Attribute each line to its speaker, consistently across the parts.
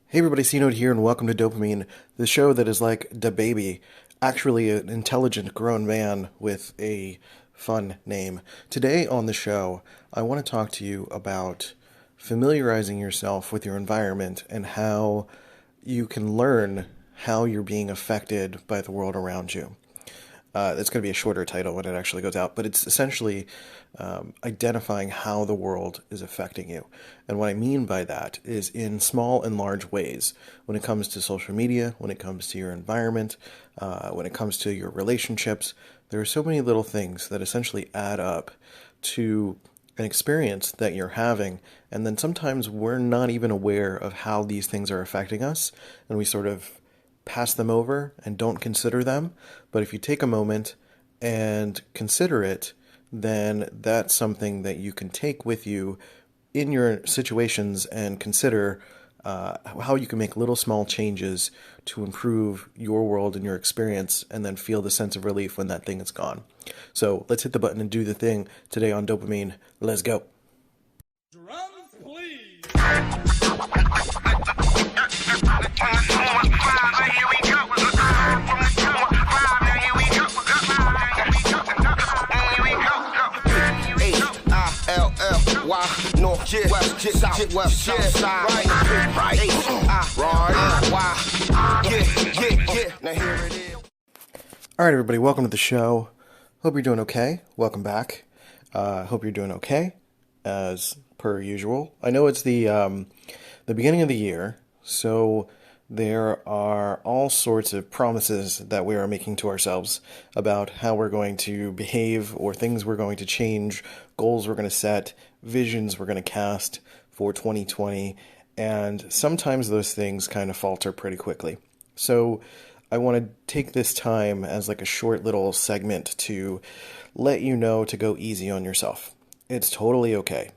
Speaker 1: Hey everybody, C-Note here, and welcome to Dopamine, the show that is like da baby, actually an intelligent grown man with a fun name. Today on the show, I want to talk to you about familiarizing yourself with your environment and how you can learn how you're being affected by the world around you. It's going to be a shorter title when it actually goes out, but it's essentially identifying how the world is affecting you. And what I mean by that is in small and large ways. When it comes to social media, when it comes to your environment, when it comes to your relationships, there are so many little things that essentially add up to an experience that you're having, and then sometimes we're not even aware of how these things are affecting us, and we sort of pass them over and don't consider them. But if you take a moment and consider it, then that's something that you can take with you in your situations and consider how you can make little small changes to improve your world and your experience, and then feel the sense of relief when that thing is gone. So let's hit the button and do the thing today on Dopamine. Let's go.
Speaker 2: Drums, please.
Speaker 1: All right, everybody, welcome to the show. Hope you're doing okay. Welcome back. Hope you're doing okay, as per usual. I know it's the beginning of the year, so there are all sorts of promises that we are making to ourselves about how we're going to behave, or things we're going to change, goals we're going to set, visions we're going to cast for 2020, and sometimes those things kind of falter pretty quickly. So I want to take this time as like a short little segment to let you know to go easy on yourself. It's totally okay.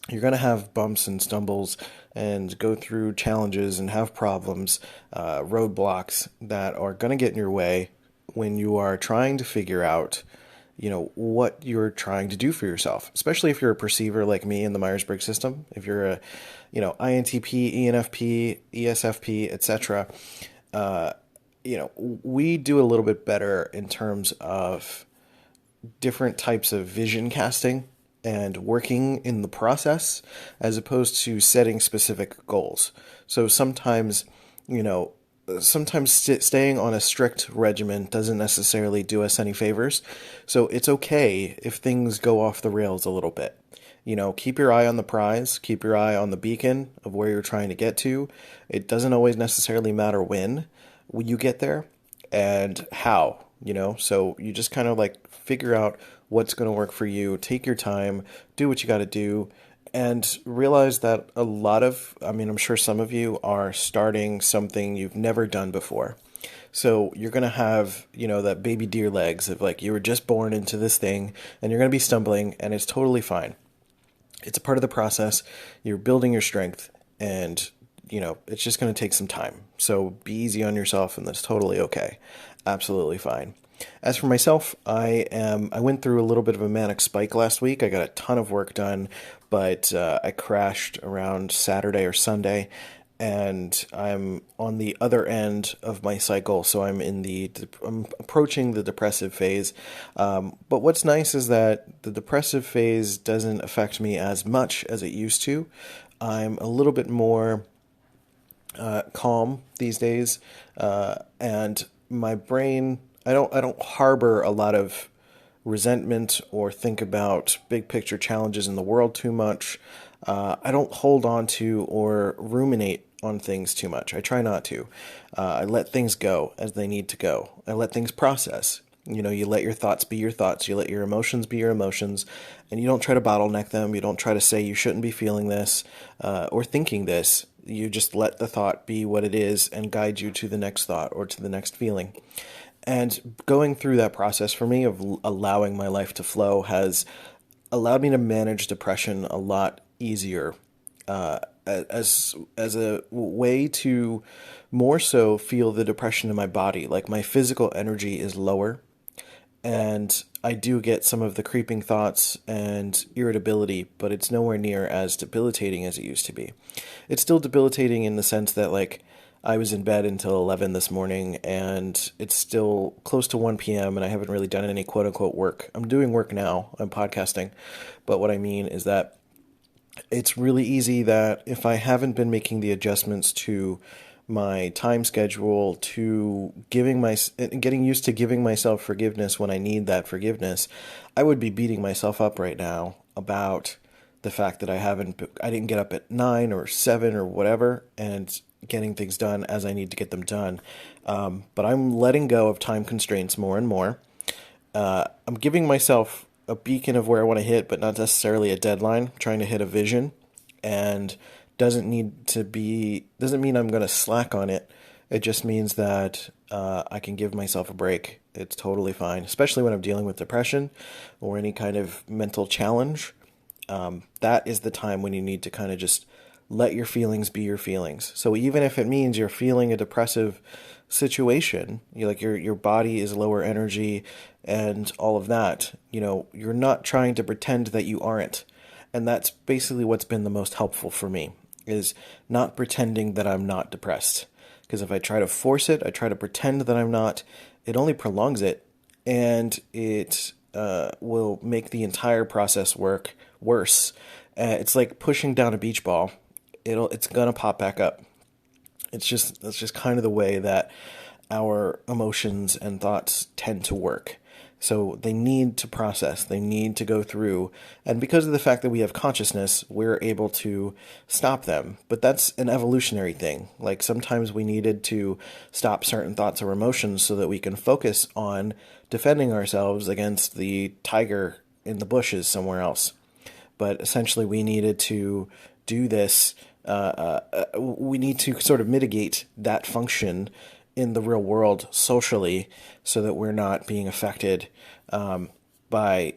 Speaker 1: You're going to have bumps and stumbles and go through challenges and have problems, roadblocks that are going to get in your way when you are trying to figure out, what you're trying to do for yourself, especially if you're a perceiver like me in the Myers-Briggs system. If you're a, INTP, ENFP, ESFP, etc., we do a little bit better in terms of different types of vision casting and working in the process, as opposed to setting specific goals. So sometimes, staying on a strict regimen doesn't necessarily do us any favors. So it's okay if things go off the rails a little bit. Keep your eye on the prize, keep your eye on the beacon of where you're trying to get to. It doesn't always necessarily matter when you get there and how, so you just kind of like figure out what's going to work for you, take your time, do what you got to do, and realize that I'm sure some of you are starting something you've never done before. So you're going to have, that baby deer legs of like you were just born into this thing, and you're going to be stumbling, and it's totally fine. It's a part of the process. You're building your strength, and it's just going to take some time. So be easy on yourself, and that's totally okay. Absolutely fine. As for myself, I went through a little bit of a manic spike last week. I got a ton of work done, but I crashed around Saturday or Sunday, and I'm on the other end of my cycle, so I'm approaching the depressive phase. But what's nice is that the depressive phase doesn't affect me as much as it used to. I'm a little bit more calm these days, and my brain, I don't harbor a lot of resentment or think about big picture challenges in the world too much. I don't hold on to or ruminate on things too much. I try not to. I let things go as they need to go. I let things process. You let your thoughts be your thoughts. You let your emotions be your emotions, and you don't try to bottleneck them. You don't try to say you shouldn't be feeling this or thinking this. You just let the thought be what it is and guide you to the next thought or to the next feeling. And going through that process for me of allowing my life to flow has allowed me to manage depression a lot easier, as a way to more so feel the depression in my body. Like my physical energy is lower, and I do get some of the creeping thoughts and irritability, but it's nowhere near as debilitating as it used to be. It's still debilitating in the sense that, like, I was in bed until 11 this morning and it's still close to 1 p.m. and I haven't really done any quote unquote work. I'm doing work now, I'm podcasting. But what I mean is that it's really easy that if I haven't been making the adjustments to my time schedule, to getting used to giving myself forgiveness when I need that forgiveness, I would be beating myself up right now about the fact that I didn't get up at 9 or 7 or whatever and getting things done as I need to get them done. But I'm letting go of time constraints more and more. I'm giving myself a beacon of where I want to hit, but not necessarily a deadline. I'm trying to hit a vision, and doesn't mean I'm going to slack on it. It just means that I can give myself a break. It's totally fine, especially when I'm dealing with depression or any kind of mental challenge. That is the time when you need to kind of just let your feelings be your feelings. So even if it means you're feeling a depressive situation, your body is lower energy and all of that, you're not trying to pretend that you aren't. And that's basically what's been the most helpful for me, is not pretending that I'm not depressed. Because if I try to force it, I try to pretend that I'm not, it only prolongs it, and it will make the entire process work worse. It's like pushing down a beach ball. It's gonna pop back up. That's just kind of the way that our emotions and thoughts tend to work. So they need to process, they need to go through, and because of the fact that we have consciousness, we're able to stop them. But that's an evolutionary thing. Like sometimes we needed to stop certain thoughts or emotions so that we can focus on defending ourselves against the tiger in the bushes somewhere else. But essentially, we needed to do this. We need to sort of mitigate that function in the real world socially, so that we're not being affected by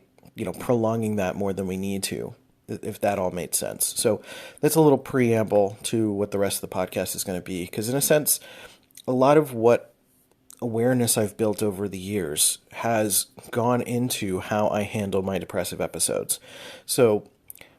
Speaker 1: prolonging that more than we need to. If that all made sense. So that's a little preamble to what the rest of the podcast is going to be, because in a sense, a lot of what awareness I've built over the years has gone into how I handle my depressive episodes. So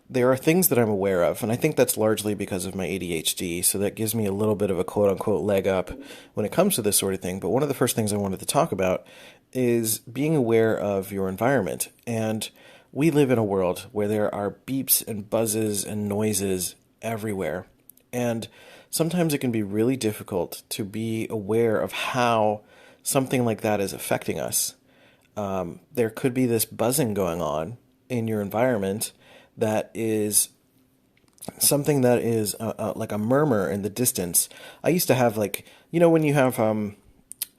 Speaker 1: there are things that I'm aware of, and I think that's largely because of my ADHD, so that gives me a little bit of a quote-unquote leg up when it comes to this sort of thing. But one of the first things I wanted to talk about is being aware of your environment. And we live in a world where there are beeps and buzzes and noises everywhere. And sometimes it can be really difficult to be aware of how something like that is affecting us. There could be this buzzing going on in your environment that is something that is like a murmur in the distance. I used to have, like, when you have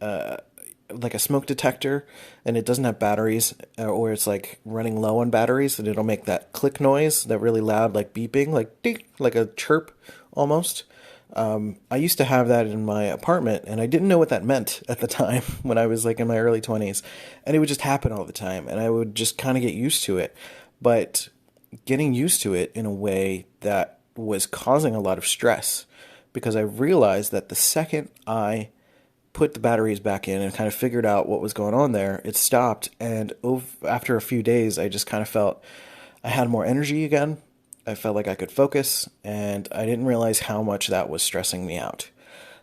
Speaker 1: like a smoke detector and it doesn't have batteries, or it's like running low on batteries, and it'll make that click noise, that really loud, like beeping, like ding, like a chirp almost. I used to have that in my apartment, and I didn't know what that meant at the time when I was like in my early 20s, and it would just happen all the time, and I would just kind of get used to it. But getting used to it in a way that was causing a lot of stress, because I realized that the second I put the batteries back in and kind of figured out what was going on there, it stopped. And after a few days, I just kind of felt I had more energy again. I felt like I could focus, and I didn't realize how much that was stressing me out.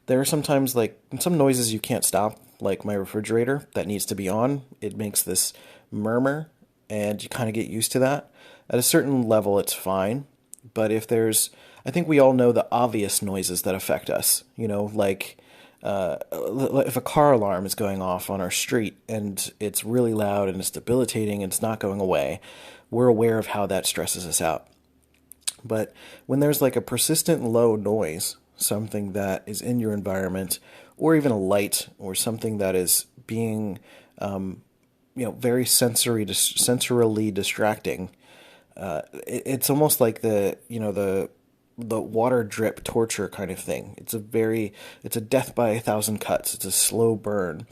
Speaker 1: There are sometimes, like, some noises you can't stop, like my refrigerator that needs to be on. It makes this murmur, and you kind of get used to that. At a certain level, it's fine. But I think we all know the obvious noises that affect us. Like if a car alarm is going off on our street and it's really loud and it's debilitating and it's not going away, we're aware of how that stresses us out. But when there's like a persistent low noise, something that is in your environment, or even a light, or something that is being, very sensorily distracting, it's almost like the water drip torture kind of thing. It's a death by a thousand cuts. It's a slow burn.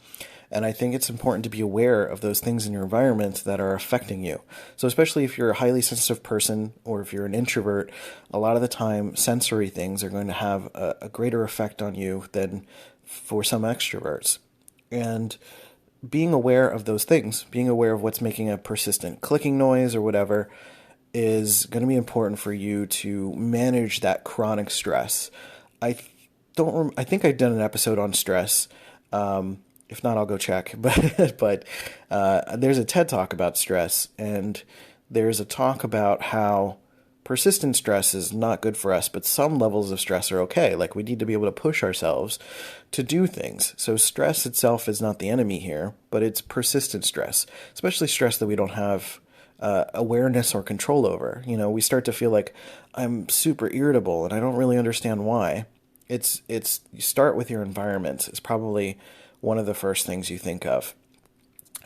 Speaker 1: And I think it's important to be aware of those things in your environment that are affecting you. So especially if you're a highly sensitive person, or if you're an introvert, a lot of the time sensory things are going to have a greater effect on you than for some extroverts. And being aware of those things, being aware of what's making a persistent clicking noise or whatever, is going to be important for you to manage that chronic stress. I I think I've done an episode on stress. If not, I'll go check. But there's a TED talk about stress, and there's a talk about how persistent stress is not good for us, but some levels of stress are okay. Like we need to be able to push ourselves to do things. So stress itself is not the enemy here, but it's persistent stress, especially stress that we don't have awareness or control over. We start to feel like I'm super irritable and I don't really understand why. It's you start with your environment. It's probably one of the first things you think of.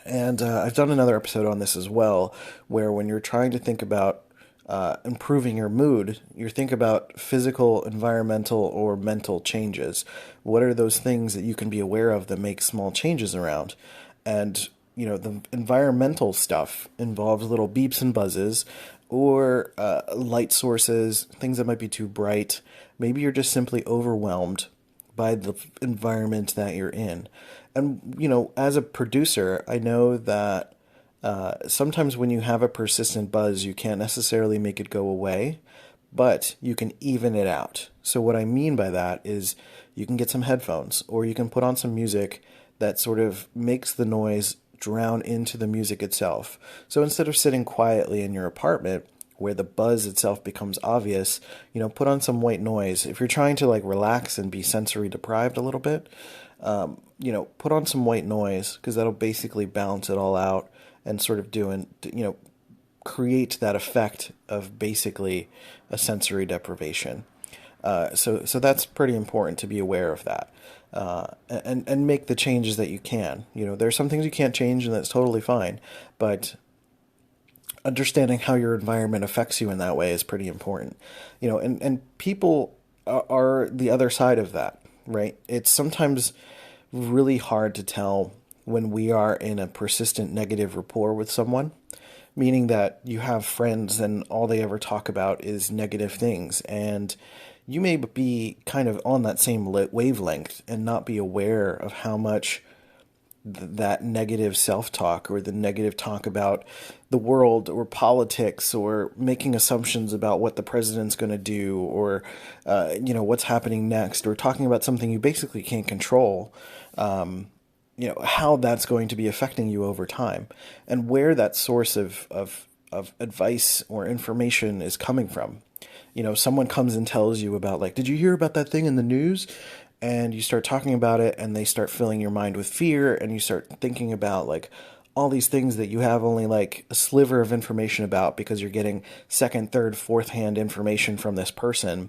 Speaker 1: And I've done another episode on this as well, where when you're trying to think about improving your mood, you think about physical, environmental, or mental changes. What are those things that you can be aware of that make small changes around? And, the environmental stuff involves little beeps and buzzes or light sources, things that might be too bright. Maybe you're just simply overwhelmed by the environment that you're in. And, as a producer, I know that sometimes when you have a persistent buzz, you can't necessarily make it go away, but you can even it out. So what I mean by that is you can get some headphones or you can put on some music that sort of makes the noise drown into the music itself. So instead of sitting quietly in your apartment where the buzz itself becomes obvious, put on some white noise. If you're trying to like relax and be sensory deprived a little bit, put on some white noise because that'll basically balance it all out and sort of create that effect of basically a sensory deprivation. So that's pretty important to be aware of that, and make the changes that you can. There's some things you can't change, and that's totally fine. But understanding how your environment affects you in that way is pretty important. And people are the other side of that, right? It's sometimes really hard to tell when we are in a persistent negative rapport with someone, meaning that you have friends and all they ever talk about is negative things. And you may be kind of on that same wavelength and not be aware of how much that negative self-talk or the negative talk about the world or politics or making assumptions about what the president's going to do or what's happening next or talking about something you basically can't control, how that's going to be affecting you over time and where that source of advice or information is coming from. Someone comes and tells you about, like, did you hear about that thing in the news? And you start talking about it and they start filling your mind with fear and you start thinking about like all these things that you have only like a sliver of information about because you're getting second, third, fourth hand information from this person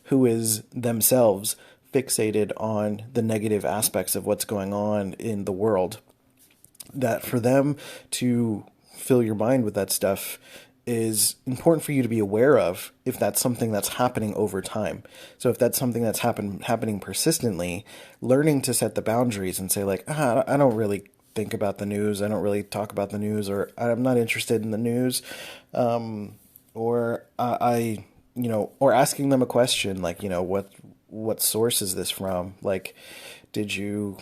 Speaker 1: who is themselves fixated on the negative aspects of what's going on in the world. That for them to fill your mind with that stuff is important for you to be aware of if that's something that's happening over time. So if that's something that's happening persistently, learning to set the boundaries and say like, I don't really think about the news. I don't really talk about the news, or I'm not interested in the news. Or or asking them a question like, what source is this from? Like, did you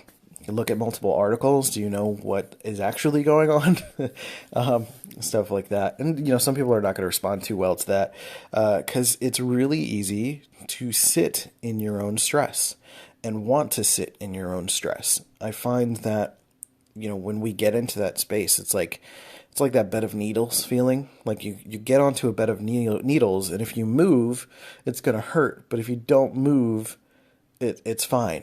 Speaker 1: look at multiple articles? Do you know what is actually going on? Stuff like that. And, some people are not going to respond too well to that because it's really easy to sit in your own stress and want to sit in your own stress. I find that, when we get into that space, it's like that bed of needles feeling. Like you get onto a bed of needles, and if you move, it's going to hurt. But if you don't move, it's fine,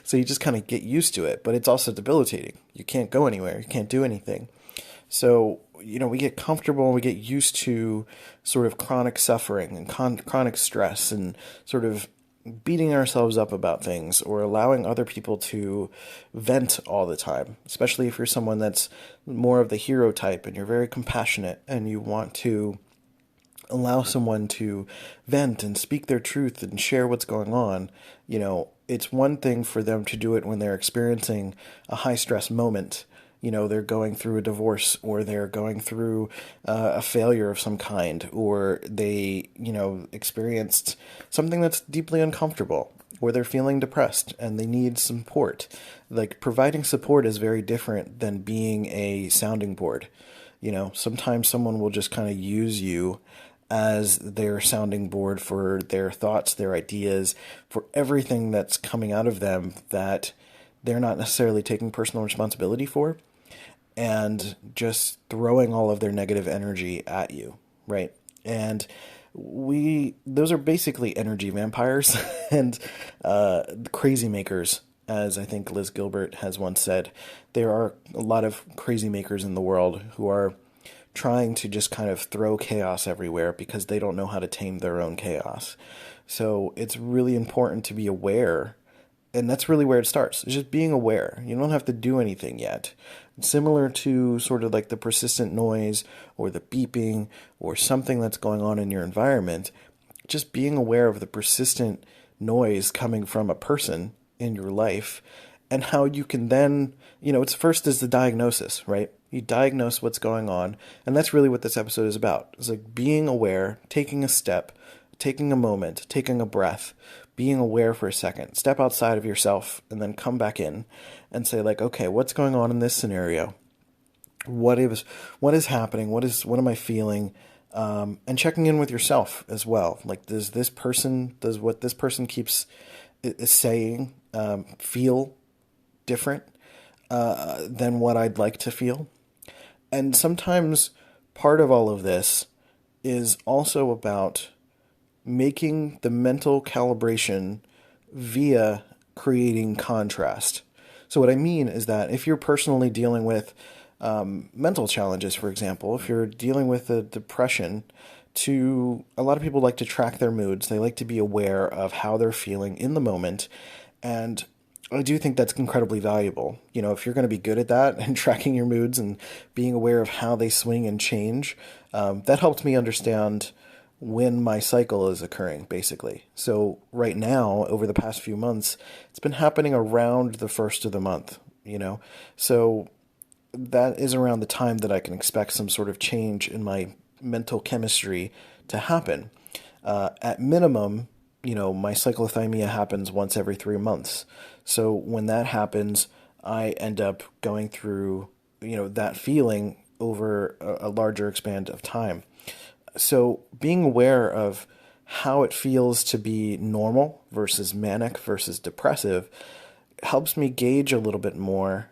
Speaker 1: So you just kind of get used to it, but it's also debilitating. You can't go anywhere. You can't do anything. So, we get comfortable and we get used to sort of chronic suffering and chronic stress and sort of beating ourselves up about things or allowing other people to vent all the time, especially if you're someone that's more of the hero type and you're very compassionate and you want to allow someone to vent and speak their truth and share what's going on. It's one thing for them to do it when they're experiencing a high stress moment. They're going through a divorce or they're going through a failure of some kind, or they, experienced something that's deeply uncomfortable. or they're feeling depressed and they need support. Like providing support is very different than being a sounding board. Sometimes someone will just kind of use you as their sounding board for their thoughts, their ideas, for everything that's coming out of them that they're not necessarily taking personal responsibility for, and just throwing all of their negative energy at you, right? And those are basically energy vampires and crazy makers, as I think Liz Gilbert has once said. There are a lot of crazy makers in the world who are trying to just kind of throw chaos everywhere because they don't know how to tame their own chaos. So it's really important to be aware, and that's really where it starts. It's just being aware. You don't have to do anything yet. Similar to sort of like the persistent noise or the beeping or something that's going on in your environment, just being aware of the persistent noise coming from a person in your life, and how you can then, it's first is the diagnosis, right? You diagnose what's going on, and that's really what this episode is about. It's like being aware, taking a step, taking a moment, taking a breath, being aware for a second, step outside of yourself, and then come back in and say like, okay, what's going on in this scenario? What is happening? What am I feeling? And checking in with yourself as well. Like, does what this person keeps is saying feel different than what I'd like to feel? And sometimes part of all of this is also about making the mental calibration via creating contrast. So what I mean is that if you're personally dealing with mental challenges, for example, if you're dealing with a depression, a lot of people like to track their moods. They like to be aware of how they're feeling in the moment. And I do think that's incredibly valuable. If you're going to be good at that and tracking your moods and being aware of how they swing and change, that helped me understand when my cycle is occurring, basically. So right now, over the past few months, it's been happening around the first of the month, So that is around the time that I can expect some sort of change in my mental chemistry to happen. At minimum, my cyclothymia happens once every 3 months. So when that happens, I end up going through, that feeling over a larger span of time. So being aware of how it feels to be normal versus manic versus depressive helps me gauge a little bit more,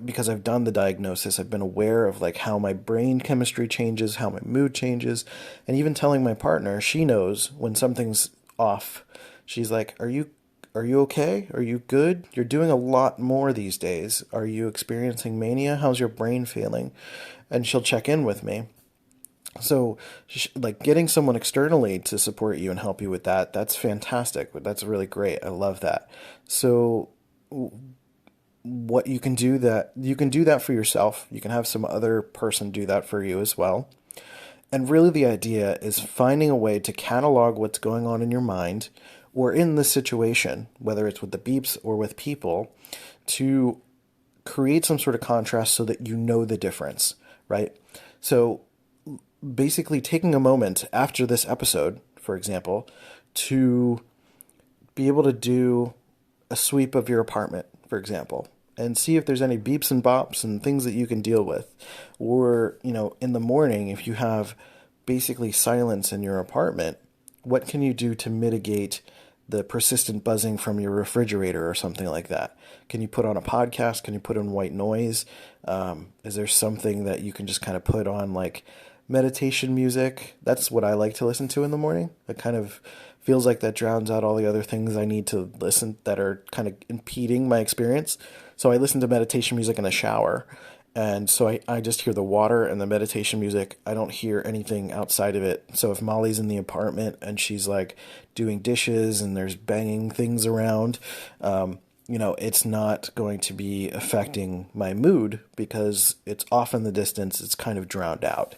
Speaker 1: because I've done the diagnosis. I've been aware of like how my brain chemistry changes, how my mood changes, and even telling my partner, she knows when something's off. She's like, Are you okay? Are you good? You're doing a lot more these days. Are you experiencing mania? How's your brain feeling?" And she'll check in with me. So, like, getting someone externally to support you and help you with that, that's fantastic. That's really great. I love that. So, what you can do that for yourself. You can have some other person do that for you as well. And really the idea is finding a way to catalog what's going on in your mind or in the situation, whether it's with the beeps or with people, to create some sort of contrast so that you know the difference, right? So basically taking a moment after this episode, for example, to be able to do a sweep of your apartment, for example, and see if there's any beeps and bops and things that you can deal with. Or, in the morning, if you have basically silence in your apartment, what can you do to mitigate the persistent buzzing from your refrigerator or something like that? Can you put on a podcast? Can you put on white noise? Is there something that you can just kind of put on, like meditation music? That's what I like to listen to in the morning. It kind of feels like that drowns out all the other things I need to listen that are kind of impeding my experience. So I listen to meditation music in the shower. And so I just hear the water and the meditation music. I don't hear anything outside of it. So if Molly's in the apartment and she's like doing dishes and there's banging things around, it's not going to be affecting my mood because it's off in the distance. It's kind of drowned out.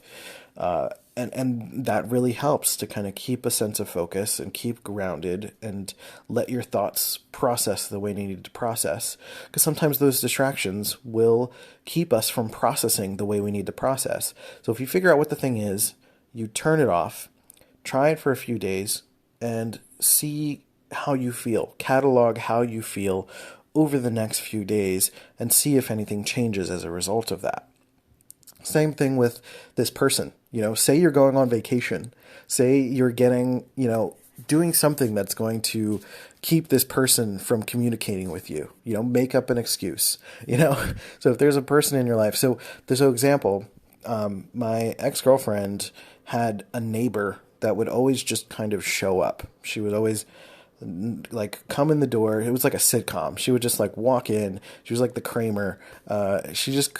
Speaker 1: And that really helps to kind of keep a sense of focus and keep grounded and let your thoughts process the way they need to process. Because sometimes those distractions will keep us from processing the way we need to process. So if you figure out what the thing is, you turn it off, try it for a few days, and see how you feel, catalog how you feel over the next few days, and see if anything changes as a result of that. Same thing with this person. Say you're going on vacation. Say you're getting, doing something that's going to keep this person from communicating with you. Make up an excuse. So if there's a person in your life, so there's an example. My ex-girlfriend had a neighbor that would always just kind of show up. She would always like come in the door. It was like a sitcom. She would just like walk in. She was like the Kramer. She just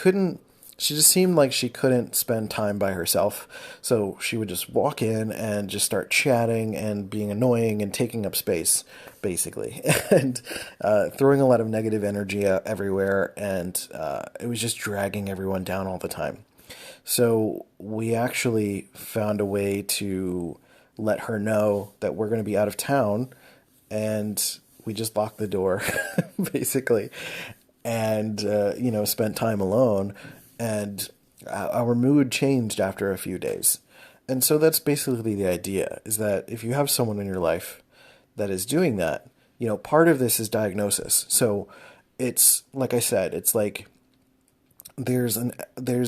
Speaker 1: seemed like she couldn't spend time by herself. So she would just walk in and just start chatting and being annoying and taking up space, basically, and throwing a lot of negative energy everywhere. And it was just dragging everyone down all the time. So we actually found a way to let her know that we're going to be out of town, and we just locked the door, basically, and spent time alone, and our mood changed after a few days. And so that's basically the idea, is that if you have someone in your life that is doing that, part of this is diagnosis. So it's like I said, it's like there's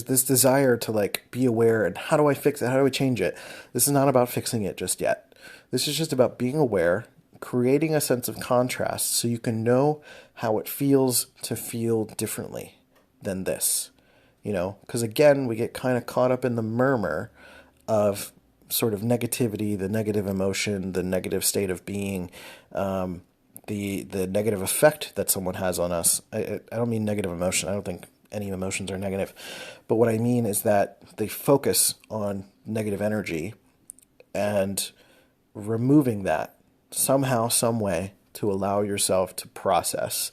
Speaker 1: this desire to like be aware, and how do I fix it? How do I change it? This is not about fixing it just yet. This is just about being aware, creating a sense of contrast so you can know how it feels to feel differently than this. Because again, we get kind of caught up in the murmur of sort of negativity, the negative emotion, the negative state of being, the negative effect that someone has on us. I don't mean negative emotion. I don't think any emotions are negative. But what I mean is that they focus on negative energy, and removing that somehow, some way, to allow yourself to process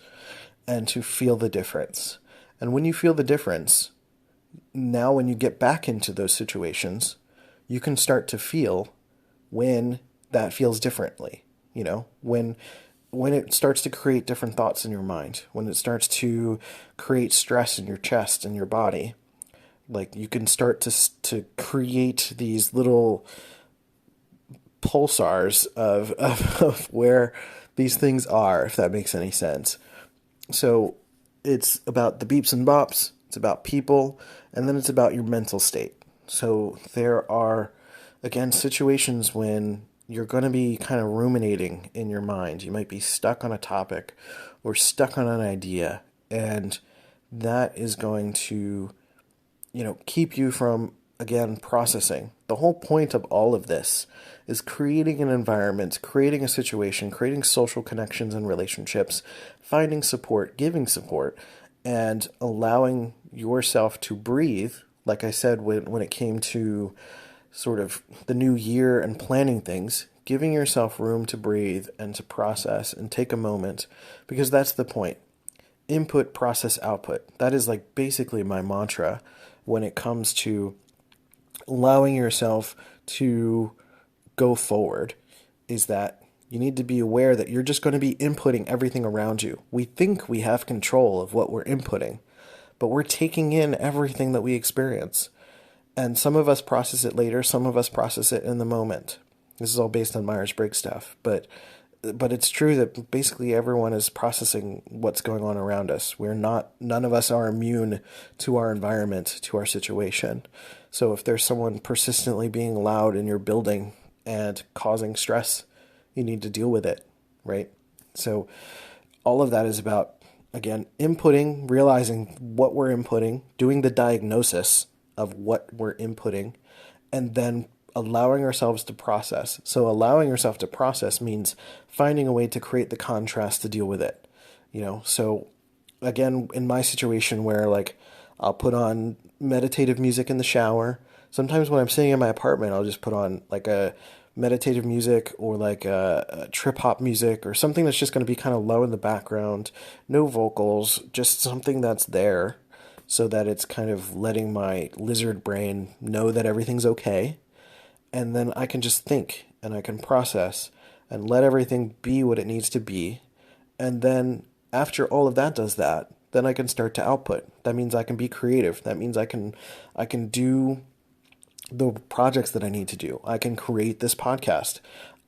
Speaker 1: and to feel the difference. And when you feel the difference, now when you get back into those situations, you can start to feel when that feels differently. When it starts to create different thoughts in your mind, when it starts to create stress in your chest and your body, like you can start to create these little pulsars of where these things are, if that makes any sense. So it's about the beeps and bops, it's about people, and then it's about your mental state. So there are, again, situations when you're going to be kind of ruminating in your mind. You might be stuck on a topic or stuck on an idea, and that is going to, keep you from, again, processing. The whole point of all of this is creating an environment, creating a situation, creating social connections and relationships, finding support, giving support, and allowing yourself to breathe. Like I said, when it came to sort of the new year and planning things, giving yourself room to breathe and to process and take a moment, because that's the point. Input, process, output. That is like basically my mantra when it comes to allowing yourself to go forward, is that you need to be aware that you're just going to be inputting everything around you. We think we have control of what we're inputting, but we're taking in everything that we experience. And some of us process it later, some of us process it in the moment. This is all based on Myers-Briggs stuff, but it's true that basically everyone is processing what's going on around us. None of us are immune to our environment, to our situation. So if there's someone persistently being loud in your building and causing stress, you need to deal with it, right? So all of that is about, again, inputting, realizing what we're inputting, doing the diagnosis of what we're inputting, and then allowing ourselves to process. So allowing yourself to process means finding a way to create the contrast to deal with it. So again, in my situation where like I'll put on meditative music in the shower. Sometimes when I'm sitting in my apartment, I'll just put on like a meditative music or like a trip hop music or something that's just going to be kind of low in the background, no vocals, just something that's there so that it's kind of letting my lizard brain know that everything's okay. And then I can just think and I can process and let everything be what it needs to be. And then after all of that does that, then I can start to output. That means I can be creative. That means I can do the projects that I need to do. I can create this podcast.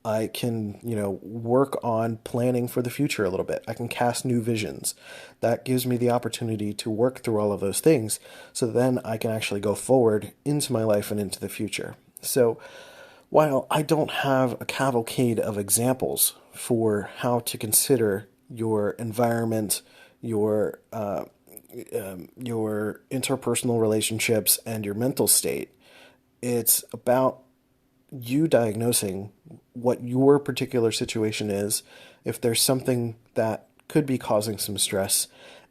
Speaker 1: I can, work on planning for the future a little bit. I can cast new visions. That gives me the opportunity to work through all of those things. So then I can actually go forward into my life and into the future. So while I don't have a cavalcade of examples for how to consider your environment, your interpersonal relationships, and your mental state, it's about you diagnosing what your particular situation is, if there's something that could be causing some stress,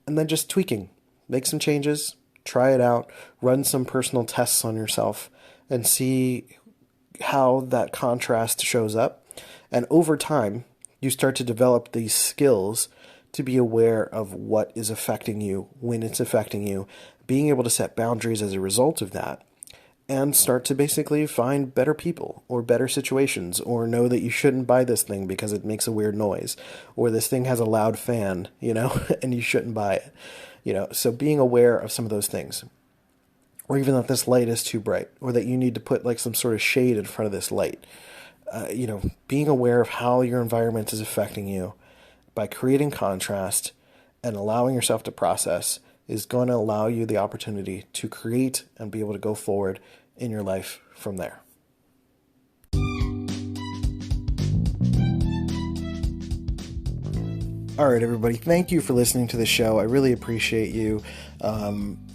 Speaker 1: and then just tweaking. Make some changes, try it out, run some personal tests on yourself, and see how that contrast shows up. And over time, you start to develop these skills to be aware of what is affecting you, when it's affecting you, being able to set boundaries as a result of that, and start to basically find better people or better situations, or know that you shouldn't buy this thing because it makes a weird noise, or this thing has a loud fan, and you shouldn't buy it. So being aware of some of those things, or even that this light is too bright, or that you need to put like some sort of shade in front of this light. Being aware of how your environment is affecting you by creating contrast and allowing yourself to process is going to allow you the opportunity to create and be able to go forward in your life from there. All right, everybody. Thank you for listening to the show. I really appreciate you.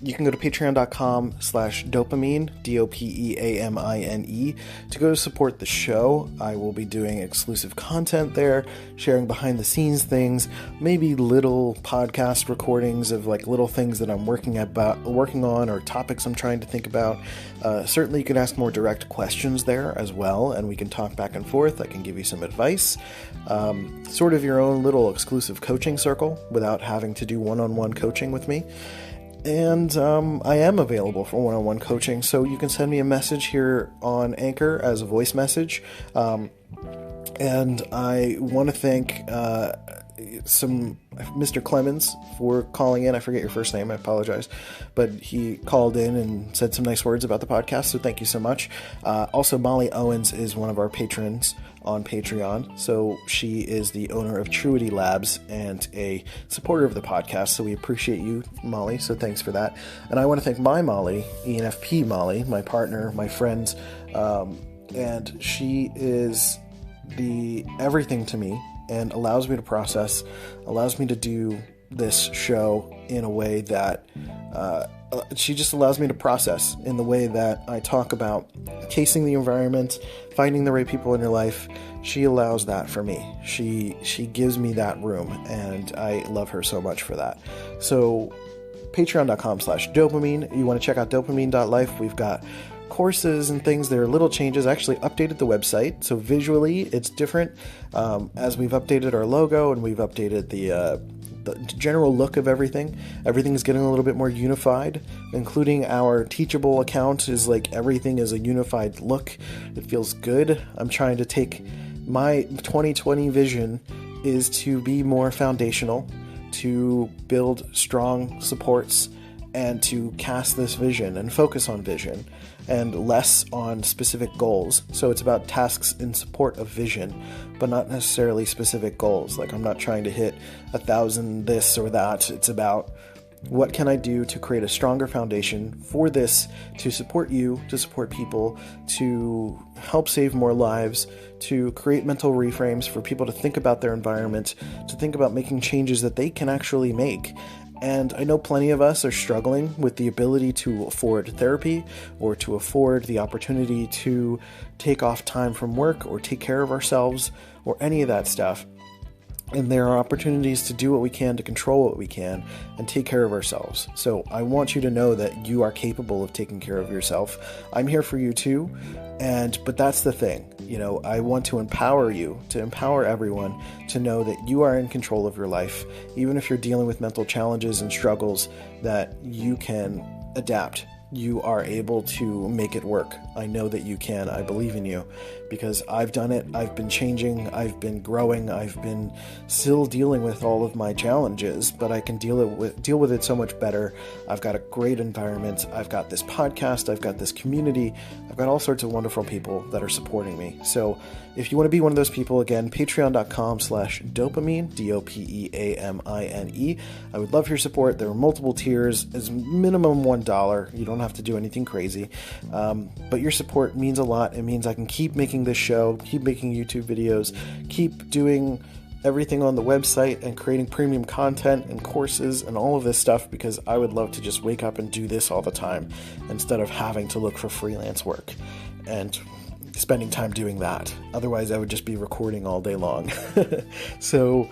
Speaker 1: You can go to patreon.com/dopamine, DOPEAMINE, to go to support the show. I will be doing exclusive content there, sharing behind the scenes things, maybe little podcast recordings of like little things that I'm working on, or topics I'm trying to think about. Certainly you can ask more direct questions there as well, and we can talk back and forth. I can give you some advice. Sort of your own little exclusive coaching circle without having to do one-on-one coaching with me. And I am available for one-on-one coaching, so you can send me a message here on Anchor as a voice message. And I want to thank Mr. Clemens for calling in. I forget your first name, I apologize. But he called in and said some nice words about the podcast, so thank you so much. Also, Molly Owens is one of our patrons on Patreon. So she is the owner of Truity Labs and a supporter of the podcast. So we appreciate you, Molly. So thanks for that. And I want to thank my Molly, ENFP Molly, my partner, my friend. And she is the everything to me and allows me to process, allows me to do this show in a way that she just allows me to process in the way that I talk about casing the environment, finding the right people in your life. She allows that for me. She gives me that room, and I love her so much for that. So patreon.com/dopamine. You want to check out dopamine.life. We've got courses and things. There are little changes. I actually updated the website, so visually it's different as we've updated our logo and we've updated the general look of everything. Everything is getting a little bit more unified, including our Teachable account is like everything is a unified look. It feels good. I'm trying to take my 2020 vision is to be more foundational, to build strong supports, and to cast this vision and focus on vision and less on specific goals. So it's about tasks in support of vision, but not necessarily specific goals. Like I'm not trying to hit 1,000 this or that. It's about what can I do to create a stronger foundation for this, to support you, to support people, to help save more lives, to create mental reframes for people to think about their environment, to think about making changes that they can actually make. And I know plenty of us are struggling with the ability to afford therapy or to afford the opportunity to take off time from work or take care of ourselves or any of that stuff. And there are opportunities to do what we can, to control what we can, and take care of ourselves. So I want you to know that you are capable of taking care of yourself. I'm here for you too. But that's the thing. I want to empower you, to empower everyone to know that you are in control of your life. Even if you're dealing with mental challenges and struggles, that you can adapt. You are able to make it work. I know that you can. I believe in you. because I've done it. I've been changing, I've been growing, I've been still dealing with all of my challenges, but I can deal with it so much better. I've got a great environment. I've got this podcast, I've got this community, I've got all sorts of wonderful people that are supporting me. So if you want to be one of those people, again, patreon.com/dopamine, DOPEAMINE. I would love your support. There are multiple tiers, as minimum $1. You don't have to do anything crazy. But your support means a lot. It means I can keep making this show, keep making YouTube videos, keep doing everything on the website and creating premium content and courses and all of this stuff, because I would love to just wake up and do this all the time instead of having to look for freelance work and spending time doing that. Otherwise, I would just be recording all day long. So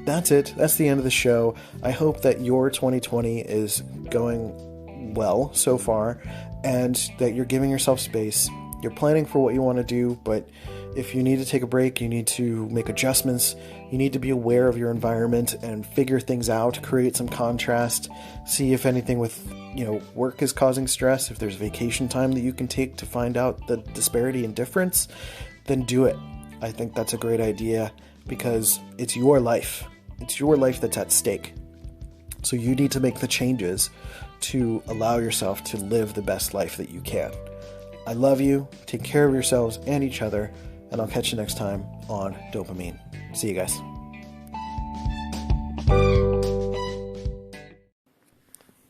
Speaker 1: that's it. That's the end of the show. I hope that your 2020 is going well so far, and that you're giving yourself space. You're planning for what you want to do, but if you need to take a break, you need to make adjustments. You need to be aware of your environment and figure things out, create some contrast, see if anything with, work is causing stress. If there's vacation time that you can take to find out the disparity and difference, then do it. I think that's a great idea, because it's your life. It's your life that's at stake. So you need to make the changes to allow yourself to live the best life that you can. I love you. Take care of yourselves and each other, and I'll catch you next time on Dopamine. See you guys.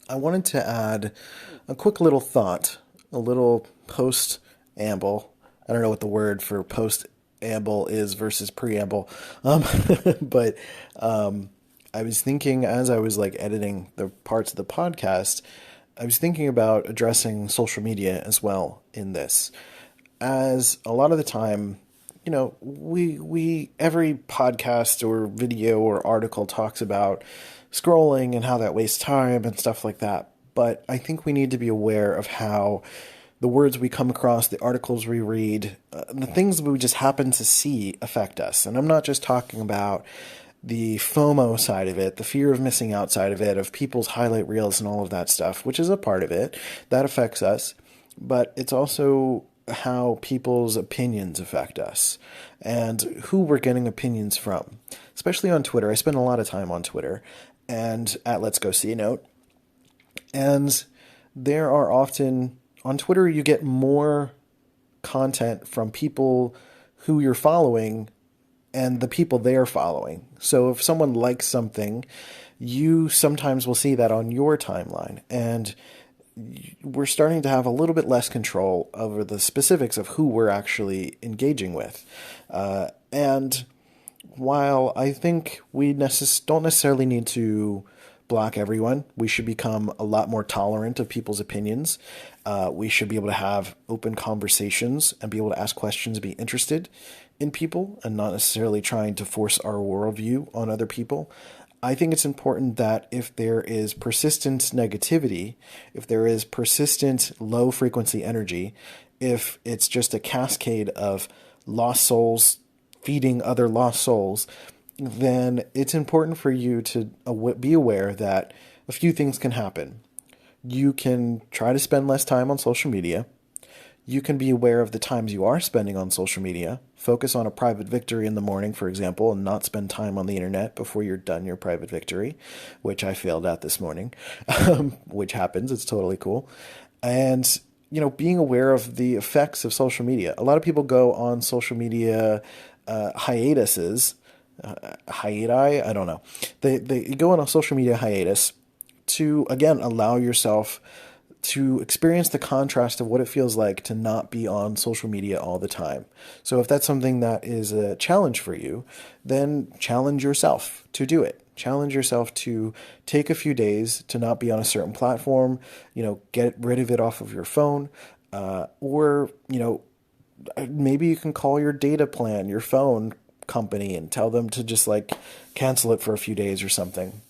Speaker 1: I wanted to add a quick little thought, a little post-amble. I don't know what the word for post-amble is versus preamble, but I was thinking, as I was editing the parts of the podcast, I was thinking about addressing social media as well in this. As a lot of the time, we every podcast or video or article talks about scrolling and how that wastes time and stuff like that. But I think we need to be aware of how the words we come across, the articles we read, the things we just happen to see affect us. And I'm not just talking about the FOMO side of it, the fear of missing out side of it, of people's highlight reels and all of that stuff, which is a part of it. That affects us. But it's also how people's opinions affect us and who we're getting opinions from, especially on Twitter. I spend a lot of time on Twitter and at Let's Go See a Note. And there are often, on Twitter, you get more content from people who you're following and the people they're following. So if someone likes something, you sometimes will see that on your timeline. And we're starting to have a little bit less control over the specifics of who we're actually engaging with. And while I think we don't necessarily need to block everyone, we should become a lot more tolerant of people's opinions. We should be able to have open conversations and be able to ask questions, be interested in people, and not necessarily trying to force our worldview on other people. I think it's important that if there is persistent negativity, if there is persistent low frequency energy, if it's just a cascade of lost souls feeding other lost souls, then it's important for you to be aware that a few things can happen. You can try to spend less time on social media. You can be aware of the times you are spending on social media. Focus on a private victory in the morning, for example, and not spend time on the internet before you're done your private victory, which I failed at this morning, which happens. It's totally cool. And, being aware of the effects of social media. A lot of people go on social media hiatuses. Hiati? I don't know. They go on a social media hiatus to, again, allow yourself to experience the contrast of what it feels like to not be on social media all the time. So if that's something that is a challenge for you, then challenge yourself to do it. Challenge yourself to take a few days to not be on a certain platform, get rid of it off of your phone, or maybe you can call your data plan, your phone company, and tell them to just cancel it for a few days or something.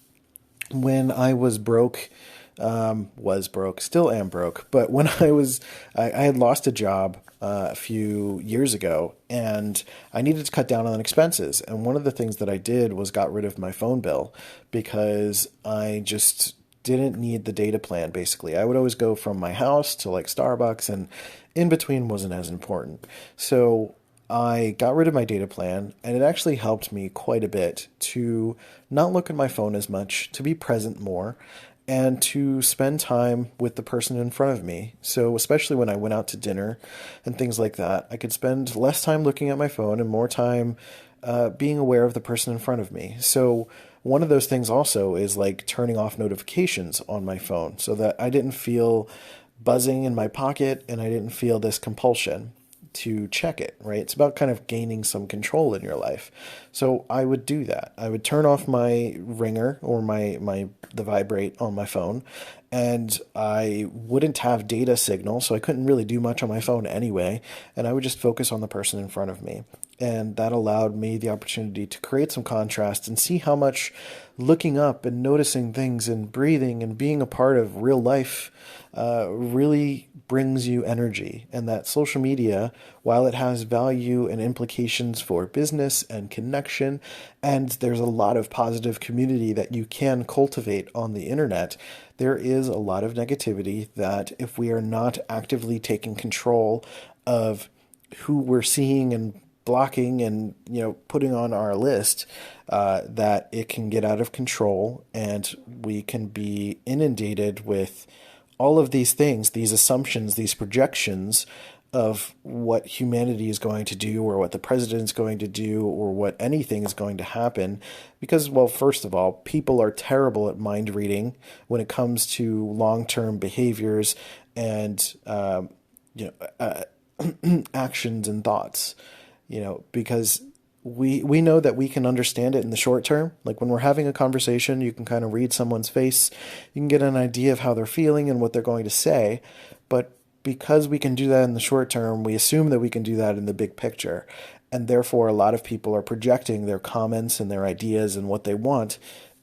Speaker 1: When I was broke, still am broke, but when I had lost a job a few years ago, and I needed to cut down on expenses. And one of the things that I did was got rid of my phone bill, because I just didn't need the data plan, basically. I would always go from my house to Starbucks, and in between wasn't as important. So I got rid of my data plan, and it actually helped me quite a bit to not look at my phone as much, to be present more, and to spend time with the person in front of me. So, especially when I went out to dinner and things like that, I could spend less time looking at my phone and more time being aware of the person in front of me. So, one of those things also is like turning off notifications on my phone so that I didn't feel buzzing in my pocket and I didn't feel this compulsion to check it, right? It's about kind of gaining some control in your life. So I would do that. I would turn off my ringer or my the vibrate on my phone, and I wouldn't have data signal, so I couldn't really do much on my phone anyway, and I would just focus on the person in front of me. And that allowed me the opportunity to create some contrast and see how much looking up and noticing things and breathing and being a part of real life really brings you energy. And that social media, while it has value and implications for business and connection, and there's a lot of positive community that you can cultivate on the internet, there is a lot of negativity that if we are not actively taking control of who we're seeing and blocking and putting on our list, that it can get out of control and we can be inundated with all of these things, these assumptions, these projections of what humanity is going to do or what the president is going to do or what anything is going to happen. Because, well, first of all, people are terrible at mind reading when it comes to long-term behaviors and actions and thoughts, because we know that we can understand it in the short term. Like when we're having a conversation, you can kind of read someone's face, you can get an idea of how they're feeling and what they're going to say. But because we can do that in the short term, we assume that we can do that in the big picture. And therefore, a lot of people are projecting their comments and their ideas and what they want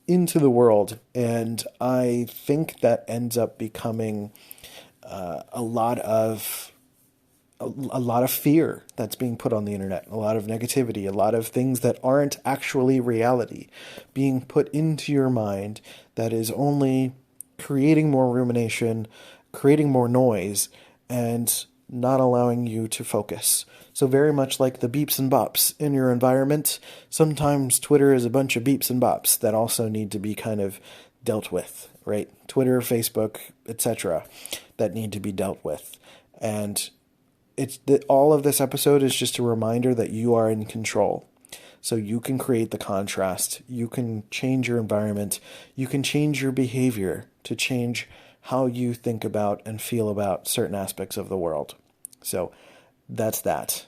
Speaker 1: into the world. And I think that ends up becoming a lot of a lot of fear that's being put on the internet, a lot of negativity, a lot of things that aren't actually reality being put into your mind that is only creating more rumination, creating more noise, and not allowing you to focus. So very much like the beeps and bops in your environment, sometimes Twitter is a bunch of beeps and bops that also need to be kind of dealt with, right? Twitter, Facebook, etc., that need to be dealt with. And all of this episode is just a reminder that you are in control. So you can create the contrast. You can change your environment. You can change your behavior to change how you think about and feel about certain aspects of the world. So that's that.